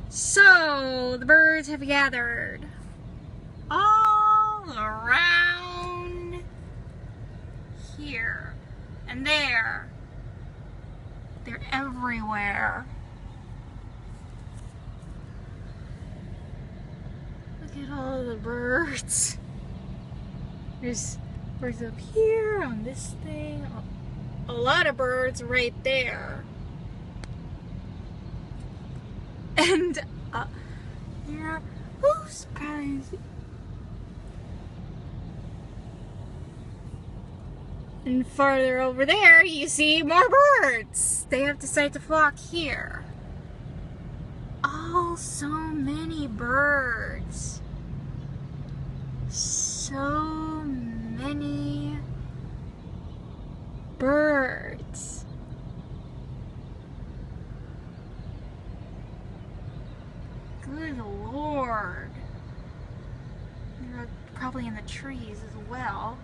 So, the birds have gathered all around here and there. They're everywhere. Look at all the birds. There's birds up here on this thing. A lot of birds right there. And here, who's crazy? And farther over there, you see more birds. They have decided to flock here. Oh, so many birds. So many birds. Good Lord. They're probably in the trees as well.